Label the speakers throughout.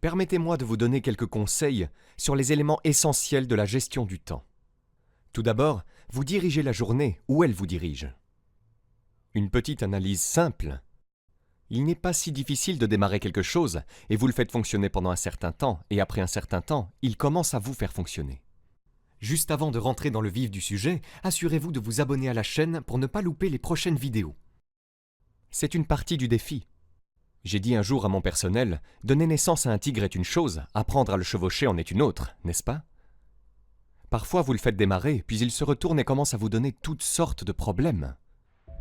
Speaker 1: Permettez-moi de vous donner quelques conseils sur les éléments essentiels de la gestion du temps. Tout d'abord, vous dirigez la journée où elle vous dirige. Une petite analyse simple. Il n'est pas si difficile de démarrer quelque chose et vous le faites fonctionner pendant un certain temps et après un certain temps, il commence à vous faire fonctionner. Juste avant de rentrer dans le vif du sujet, assurez-vous de vous abonner à la chaîne pour ne pas louper les prochaines vidéos. C'est une partie du défi. J'ai dit un jour à mon personnel, donner naissance à un tigre est une chose, apprendre à le chevaucher en est une autre, n'est-ce pas? Parfois vous le faites démarrer, puis il se retourne et commence à vous donner toutes sortes de problèmes.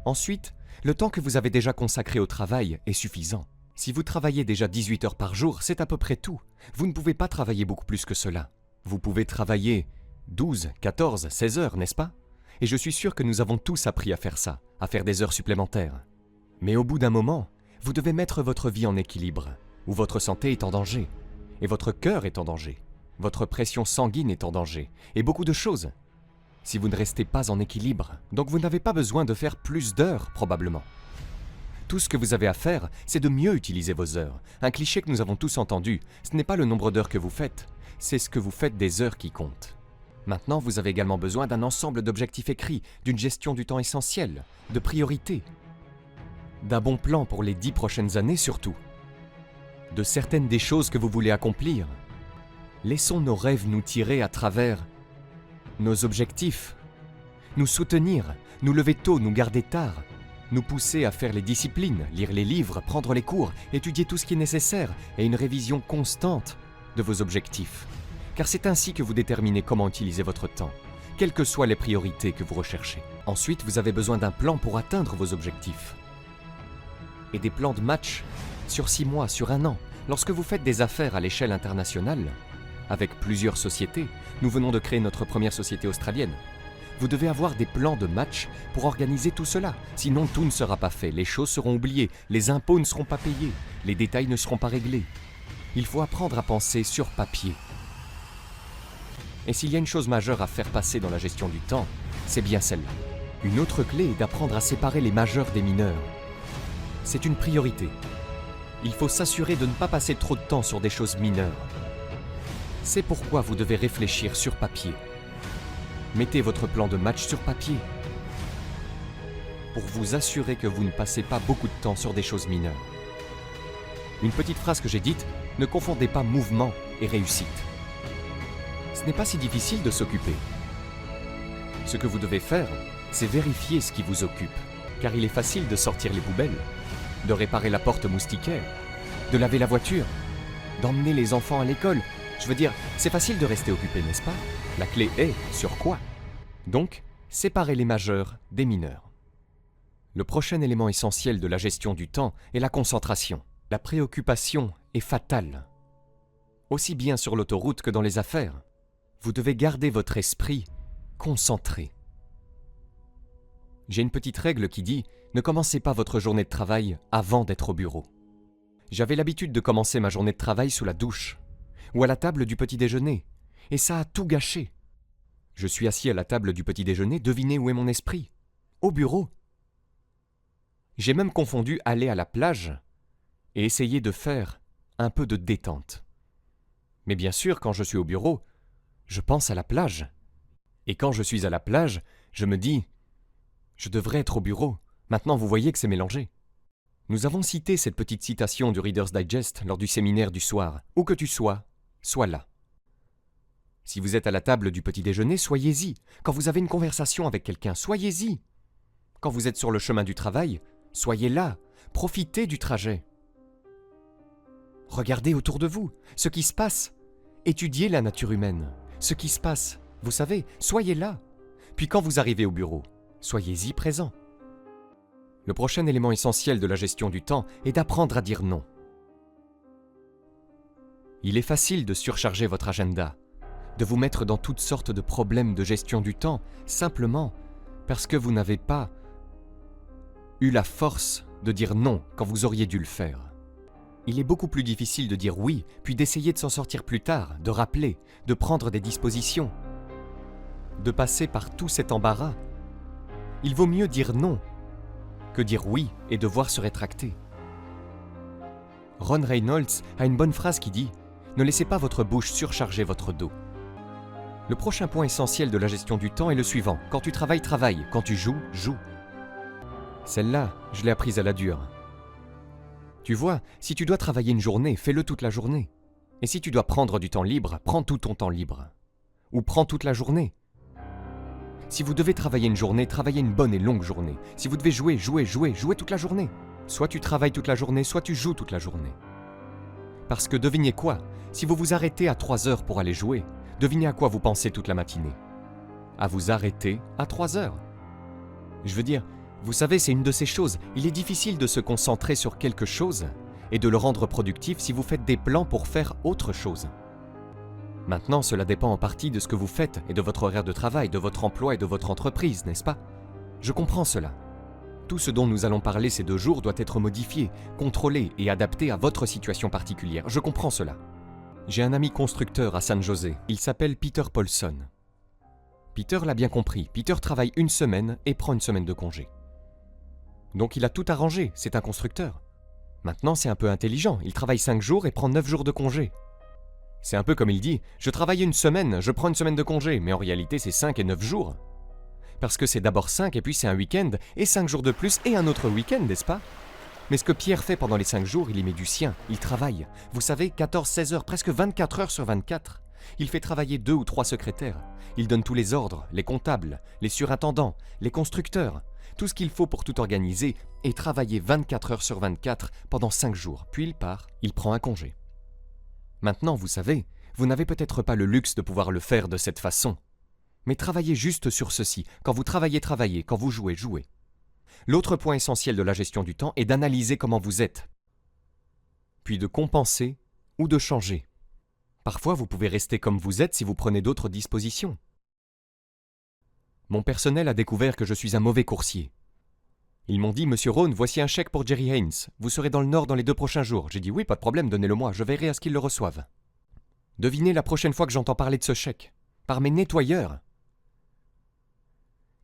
Speaker 1: Ensuite, le temps que vous avez déjà consacré au travail est suffisant. Si vous travaillez déjà 18 heures par jour, c'est à peu près tout. Vous ne pouvez pas travailler beaucoup plus que cela. Vous pouvez travailler 12, 14, 16 heures, n'est-ce pas? Et je suis sûr que nous avons tous appris à faire ça, à faire des heures supplémentaires. Mais au bout d'un moment, vous devez mettre votre vie en équilibre, où votre santé est en danger, et votre cœur est en danger, votre pression sanguine est en danger, et beaucoup de choses. Si vous ne restez pas en équilibre, donc vous n'avez pas besoin de faire plus d'heures, probablement. Tout ce que vous avez à faire, c'est de mieux utiliser vos heures. Un cliché que nous avons tous entendu, ce n'est pas le nombre d'heures que vous faites, c'est ce que vous faites des heures qui comptent. Maintenant, vous avez également besoin d'un ensemble d'objectifs écrits, d'une gestion du temps essentielle, de priorités, d'un bon plan pour les 10 prochaines années surtout, de certaines des choses que vous voulez accomplir. Laissons nos rêves nous tirer à travers nos objectifs, nous soutenir, nous lever tôt, nous garder tard, nous pousser à faire les disciplines, lire les livres, prendre les cours, étudier tout ce qui est nécessaire et une révision constante de vos objectifs. Car c'est ainsi que vous déterminez comment utiliser votre temps, quelles que soient les priorités que vous recherchez. Ensuite, vous avez besoin d'un plan pour atteindre vos objectifs. Et des plans de match sur 6 mois, sur 1 an. Lorsque vous faites des affaires à l'échelle internationale, avec plusieurs sociétés, nous venons de créer notre première société australienne, vous devez avoir des plans de match pour organiser tout cela. Sinon, tout ne sera pas fait, les choses seront oubliées, les impôts ne seront pas payés, les détails ne seront pas réglés. Il faut apprendre à penser sur papier. Et s'il y a une chose majeure à faire passer dans la gestion du temps, c'est bien celle-là. Une autre clé est d'apprendre à séparer les majeurs des mineurs. C'est une priorité. Il faut s'assurer de ne pas passer trop de temps sur des choses mineures. C'est pourquoi vous devez réfléchir sur papier. Mettez votre plan de match sur papier pour vous assurer que vous ne passez pas beaucoup de temps sur des choses mineures. Une petite phrase que j'ai dite, ne confondez pas mouvement et réussite. Ce n'est pas si difficile de s'occuper. Ce que vous devez faire, c'est vérifier ce qui vous occupe, car il est facile de sortir les poubelles, de réparer la porte moustiquaire, de laver la voiture, d'emmener les enfants à l'école. Je veux dire, c'est facile de rester occupé, n'est-ce pas? La clé est sur quoi? Donc, séparez les majeurs des mineurs. Le prochain élément essentiel de la gestion du temps est la concentration. La préoccupation est fatale. Aussi bien sur l'autoroute que dans les affaires. Vous devez garder votre esprit concentré. J'ai une petite règle qui dit « Ne commencez pas votre journée de travail avant d'être au bureau ». J'avais l'habitude de commencer ma journée de travail sous la douche ou à la table du petit déjeuner, et ça a tout gâché. Je suis assis à la table du petit déjeuner, devinez où est mon esprit? Au bureau. J'ai même confondu aller à la plage et essayer de faire un peu de détente. Mais bien sûr, quand je suis au bureau, je pense à la plage. Et quand je suis à la plage, je me dis « Je devrais être au bureau ». Maintenant, vous voyez que c'est mélangé. Nous avons cité cette petite citation du Reader's Digest lors du séminaire du soir. Où que tu sois là. Si vous êtes à la table du petit déjeuner, soyez-y. Quand vous avez une conversation avec quelqu'un, soyez-y. Quand vous êtes sur le chemin du travail, soyez là. Profitez du trajet. Regardez autour de vous ce qui se passe. Étudiez la nature humaine. Ce qui se passe, vous savez, soyez là. Puis quand vous arrivez au bureau, soyez-y présent. Le prochain élément essentiel de la gestion du temps est d'apprendre à dire non. Il est facile de surcharger votre agenda, de vous mettre dans toutes sortes de problèmes de gestion du temps, simplement parce que vous n'avez pas eu la force de dire non quand vous auriez dû le faire. Il est beaucoup plus difficile de dire oui, puis d'essayer de s'en sortir plus tard, de rappeler, de prendre des dispositions, de passer par tout cet embarras. Il vaut mieux dire non que dire oui et devoir se rétracter. Ron Reynolds a une bonne phrase qui dit Ne laissez pas votre bouche surcharger votre dos. Le prochain point essentiel de la gestion du temps est le suivant. Quand tu travailles, travaille. Quand tu joues, joue. Celle-là, je l'ai apprise à la dure. Tu vois, si tu dois travailler une journée, fais-le toute la journée. Et si tu dois prendre du temps libre, prends tout ton temps libre. Ou prends toute la journée. Si vous devez travailler une journée, travaillez une bonne et longue journée. Si vous devez jouer toute la journée. Soit tu travailles toute la journée, soit tu joues toute la journée. Parce que devinez quoi? Si vous vous arrêtez à 3 heures pour aller jouer, devinez à quoi vous pensez toute la matinée? À vous arrêter à 3 heures. Je veux dire, vous savez, c'est une de ces choses. Il est difficile de se concentrer sur quelque chose et de le rendre productif si vous faites des plans pour faire autre chose. Maintenant, cela dépend en partie de ce que vous faites et de votre horaire de travail, de votre emploi et de votre entreprise, n'est-ce pas? Je comprends cela. Tout ce dont nous allons parler ces 2 jours doit être modifié, contrôlé et adapté à votre situation particulière. Je comprends cela. J'ai un ami constructeur à San José. Il s'appelle Peter Paulson. Peter l'a bien compris. Peter travaille 1 semaine et prend 1 semaine de congé. Donc il a tout arrangé, c'est un constructeur. Maintenant, c'est un peu intelligent. Il travaille 5 jours et prend 9 jours de congé. C'est un peu comme il dit, je travaille 1 semaine, je prends 1 semaine de congé, mais en réalité c'est 5 et 9 jours. Parce que c'est d'abord 5 et puis c'est un week-end, et 5 jours de plus et un autre week-end, n'est-ce pas? Mais ce que Pierre fait pendant les 5 jours, il y met du sien, il travaille. Vous savez, 14-16 heures, presque 24 heures sur 24. Il fait travailler 2 ou 3 secrétaires. Il donne tous les ordres, les comptables, les surintendants, les constructeurs, tout ce qu'il faut pour tout organiser, et travailler 24 heures sur 24 pendant 5 jours. Puis il part, il prend un congé. Maintenant, vous savez, vous n'avez peut-être pas le luxe de pouvoir le faire de cette façon. Mais travaillez juste sur ceci. Quand vous travaillez, travaillez. Quand vous jouez, jouez. L'autre point essentiel de la gestion du temps est d'analyser comment vous êtes, puis de compenser ou de changer. Parfois, vous pouvez rester comme vous êtes si vous prenez d'autres dispositions. Mon personnel a découvert que je suis un mauvais coursier. Ils m'ont dit « Monsieur Rohn, voici un chèque pour Jerry Haynes. Vous serez dans le Nord dans les 2 prochains jours. » J'ai dit « Oui, pas de problème, donnez-le-moi, je veillerai à ce qu'ils le reçoivent. » Devinez la prochaine fois que j'entends parler de ce chèque. Par mes nettoyeurs.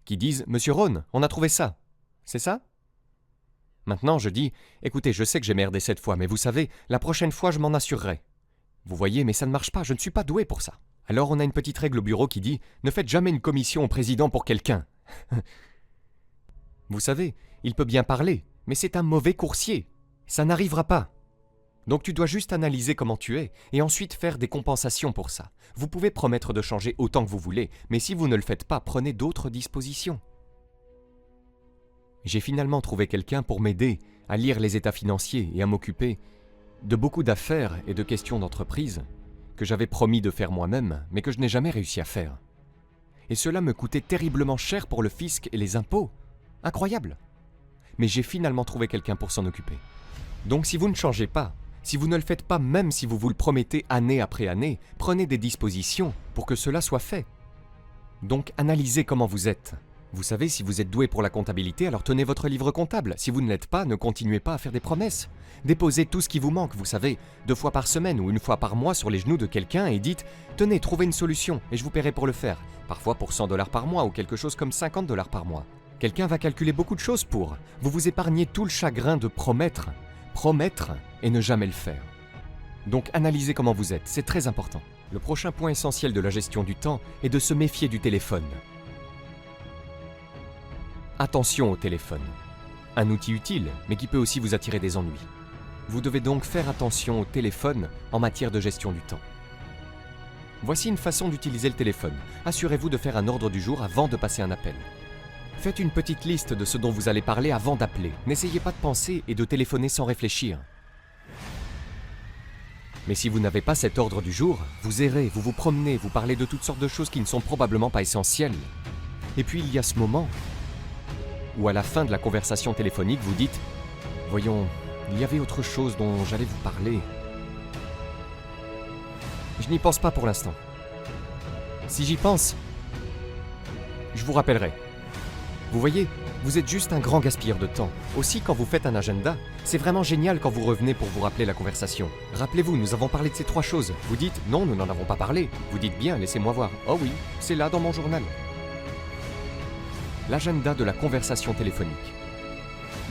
Speaker 1: Qui disent « Monsieur Rohn, on a trouvé ça. » C'est ça? Maintenant, je dis « Écoutez, je sais que j'ai merdé cette fois, mais vous savez, la prochaine fois, je m'en assurerai. » Vous voyez, mais ça ne marche pas, je ne suis pas doué pour ça. Alors on a une petite règle au bureau qui dit « Ne faites jamais une commission au président pour quelqu'un. » Vous savez, il peut bien parler, mais c'est un mauvais coursier. Ça n'arrivera pas. Donc tu dois juste analyser comment tu es et ensuite faire des compensations pour ça. Vous pouvez promettre de changer autant que vous voulez, mais si vous ne le faites pas, prenez d'autres dispositions. J'ai finalement trouvé quelqu'un pour m'aider à lire les états financiers et à m'occuper de beaucoup d'affaires et de questions d'entreprise que j'avais promis de faire moi-même, mais que je n'ai jamais réussi à faire. Et cela me coûtait terriblement cher pour le fisc et les impôts. Incroyable! Mais j'ai finalement trouvé quelqu'un pour s'en occuper. Donc si vous ne changez pas, si vous ne le faites pas même si vous vous le promettez année après année, prenez des dispositions pour que cela soit fait. Donc analysez comment vous êtes. Vous savez, si vous êtes doué pour la comptabilité, alors tenez votre livre comptable. Si vous ne l'êtes pas, ne continuez pas à faire des promesses. Déposez tout ce qui vous manque, vous savez, 2 fois par semaine ou 1 fois par mois sur les genoux de quelqu'un et dites « Tenez, trouvez une solution et je vous paierai pour le faire. » Parfois pour 100 $ par mois ou quelque chose comme 50 $ par mois. Quelqu'un va calculer beaucoup de choses pour. Vous vous épargnez tout le chagrin de promettre et ne jamais le faire. Donc analysez comment vous êtes, c'est très important. Le prochain point essentiel de la gestion du temps est de se méfier du téléphone. Attention au téléphone. Un outil utile, mais qui peut aussi vous attirer des ennuis. Vous devez donc faire attention au téléphone en matière de gestion du temps. Voici une façon d'utiliser le téléphone. Assurez-vous de faire un ordre du jour avant de passer un appel. Faites une petite liste de ce dont vous allez parler avant d'appeler. N'essayez pas de penser et de téléphoner sans réfléchir. Mais si vous n'avez pas cet ordre du jour, vous errez, vous vous promenez, vous parlez de toutes sortes de choses qui ne sont probablement pas essentielles. Et puis il y a ce moment où à la fin de la conversation téléphonique, vous dites « Voyons, il y avait autre chose dont j'allais vous parler. Je n'y pense pas pour l'instant. Si j'y pense, je vous rappellerai. » Vous voyez, vous êtes juste un grand gaspilleur de temps. Aussi, quand vous faites un agenda, c'est vraiment génial quand vous revenez pour vous rappeler la conversation. Rappelez-vous, nous avons parlé de ces 3 choses. Vous dites « Non, nous n'en avons pas parlé. » Vous dites « Bien, laissez-moi voir. » « Oh oui, c'est là dans mon journal. » L'agenda de la conversation téléphonique.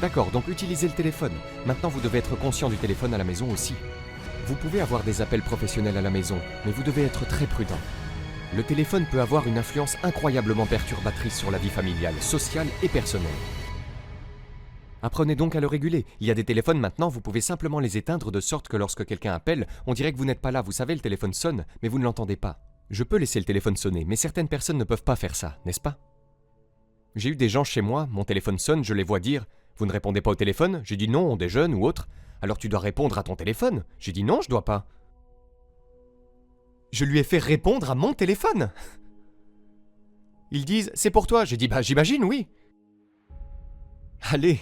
Speaker 1: D'accord, donc utilisez le téléphone. Maintenant, vous devez être conscient du téléphone à la maison aussi. Vous pouvez avoir des appels professionnels à la maison, mais vous devez être très prudent. Le téléphone peut avoir une influence incroyablement perturbatrice sur la vie familiale, sociale et personnelle. Apprenez donc à le réguler. Il y a des téléphones maintenant, vous pouvez simplement les éteindre de sorte que lorsque quelqu'un appelle, on dirait que vous n'êtes pas là. Vous savez, le téléphone sonne, mais vous ne l'entendez pas. Je peux laisser le téléphone sonner, mais certaines personnes ne peuvent pas faire ça, n'est-ce pas? J'ai eu des gens chez moi, mon téléphone sonne, je les vois dire « Vous ne répondez pas au téléphone ?» J'ai dit « Non, on déjeune ou autre. » « Alors tu dois répondre à ton téléphone ?» J'ai dit « Non, je dois pas. » Je lui ai fait répondre à mon téléphone. Ils disent « C'est pour toi. » J'ai dit « Bah j'imagine, oui. » Allez.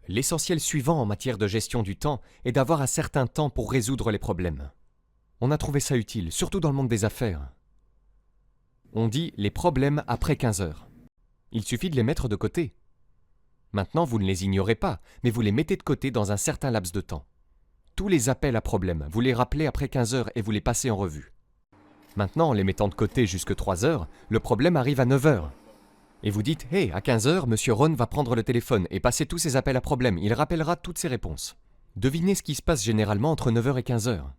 Speaker 1: L'essentiel suivant en matière de gestion du temps est d'avoir un certain temps pour résoudre les problèmes. On a trouvé ça utile, surtout dans le monde des affaires. On dit les problèmes après 15 heures. Il suffit de les mettre de côté. Maintenant, vous ne les ignorez pas, mais vous les mettez de côté dans un certain laps de temps. Tous les appels à problème, vous les rappelez après 15 heures et vous les passez en revue. Maintenant, en les mettant de côté jusque 3 heures, le problème arrive à 9 heures. Et vous dites « Hey, à 15 heures, Monsieur Ron va prendre le téléphone et passer tous ses appels à problème. Il rappellera toutes ses réponses. » Devinez ce qui se passe généralement entre 9 heures et 15 heures.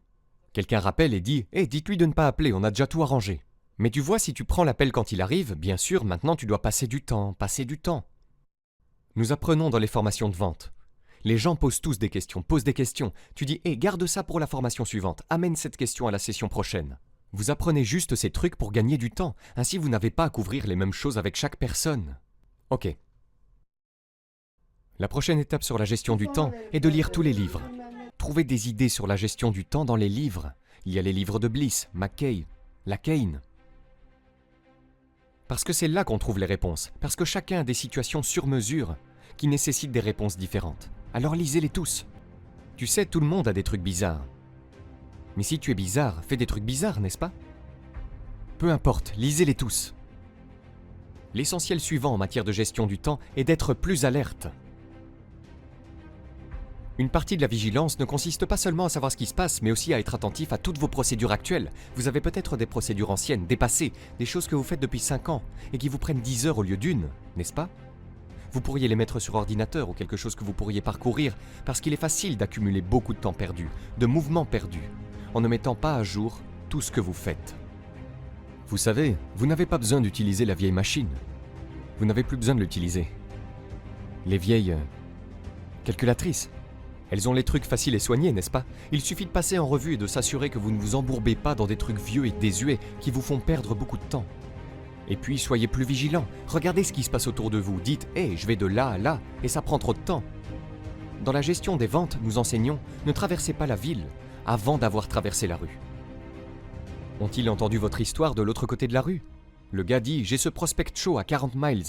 Speaker 1: Quelqu'un rappelle et dit « Hey, dites-lui de ne pas appeler, on a déjà tout arrangé. » Mais tu vois, si tu prends l'appel quand il arrive, bien sûr, maintenant tu dois passer du temps. Nous apprenons dans les formations de vente. Les gens posent tous des questions, posent des questions. Tu dis « Hey, garde ça pour la formation suivante, amène cette question à la session prochaine. » Vous apprenez juste ces trucs pour gagner du temps. Ainsi, vous n'avez pas à couvrir les mêmes choses avec chaque personne. Ok. La prochaine étape sur la gestion du temps est de lire tous les livres. Trouvez des idées sur la gestion du temps dans les livres. Il y a les livres de Bliss, McKay, Lacane. Parce que c'est là qu'on trouve les réponses. Parce que chacun a des situations sur mesure qui nécessitent des réponses différentes. Alors lisez-les tous. Tu sais, tout le monde a des trucs bizarres. Mais si tu es bizarre, fais des trucs bizarres, n'est-ce pas? Peu importe, lisez-les tous. L'essentiel suivant en matière de gestion du temps est d'être plus alerte. Une partie de la vigilance ne consiste pas seulement à savoir ce qui se passe, mais aussi à être attentif à toutes vos procédures actuelles. Vous avez peut-être des procédures anciennes, dépassées, des choses que vous faites depuis 5 ans, et qui vous prennent 10 heures au lieu d'une, n'est-ce pas? Vous pourriez les mettre sur ordinateur ou quelque chose que vous pourriez parcourir, parce qu'il est facile d'accumuler beaucoup de temps perdu, de mouvements perdus, en ne mettant pas à jour tout ce que vous faites. Vous savez, vous n'avez pas besoin d'utiliser la vieille machine. Vous n'avez plus besoin de l'utiliser. Les vieilles calculatrices, elles ont les trucs faciles et soignés, n'est-ce pas? Il suffit de passer en revue et de s'assurer que vous ne vous embourbez pas dans des trucs vieux et désuets qui vous font perdre beaucoup de temps. Et puis, soyez plus vigilants. Regardez ce qui se passe autour de vous. Dites « Hey, je vais de là à là, et ça prend trop de temps. » Dans la gestion des ventes, nous enseignons « Ne traversez pas la ville avant d'avoir traversé la rue. » Ont-ils entendu votre histoire de l'autre côté de la rue? Le gars dit « J'ai ce prospect show à 40 miles. »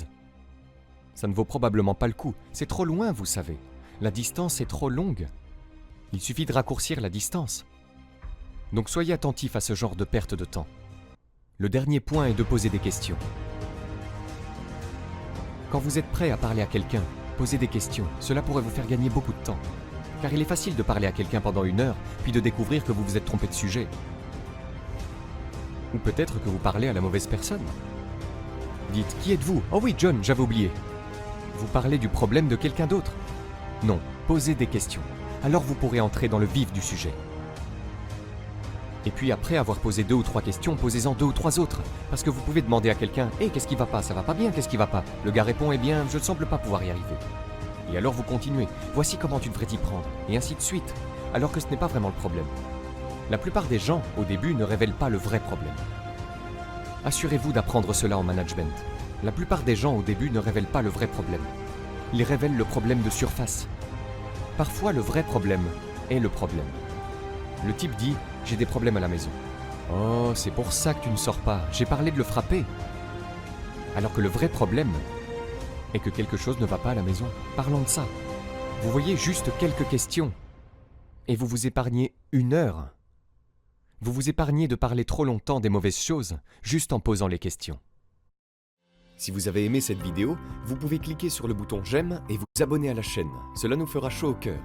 Speaker 1: Ça ne vaut probablement pas le coup. C'est trop loin, vous savez. La distance est trop longue. Il suffit de raccourcir la distance. Donc soyez attentifs à ce genre de perte de temps. Le dernier point est de poser des questions. Quand vous êtes prêt à parler à quelqu'un, posez des questions. Cela pourrait vous faire gagner beaucoup de temps. Car il est facile de parler à quelqu'un pendant 1 heure, puis de découvrir que vous vous êtes trompé de sujet. Ou peut-être que vous parlez à la mauvaise personne. Dites « Qui êtes-vous ? Oh oui, John, j'avais oublié. » Vous parlez du problème de quelqu'un d'autre. Non, posez des questions. Alors vous pourrez entrer dans le vif du sujet. Et puis après avoir posé 2 ou 3 questions, posez-en 2 ou 3 autres. Parce que vous pouvez demander à quelqu'un « Hey, qu'est-ce qui va pas? Ça va pas bien, qu'est-ce qui va pas ?» Le gars répond « Eh bien, je ne semble pas pouvoir y arriver. » Et alors vous continuez « Voici comment tu devrais t'y prendre. » Et ainsi de suite. Alors que ce n'est pas vraiment le problème. La plupart des gens, au début, ne révèlent pas le vrai problème. Assurez-vous d'apprendre cela en management. La plupart des gens, au début, ne révèlent pas le vrai problème. Ils révèlent le problème de surface. Parfois, le vrai problème est le problème. Le type dit « J'ai des problèmes à la maison. » « Oh, c'est pour ça que tu ne sors pas. J'ai parlé de le frapper. » Alors que le vrai problème est que quelque chose ne va pas à la maison. Parlons de ça. Vous voyez juste quelques questions et vous vous épargnez 1 heure. Vous vous épargnez de parler trop longtemps des mauvaises choses juste en posant les questions. Si vous avez aimé cette vidéo, vous pouvez cliquer sur le bouton j'aime et vous abonner à la chaîne. Cela nous fera chaud au cœur.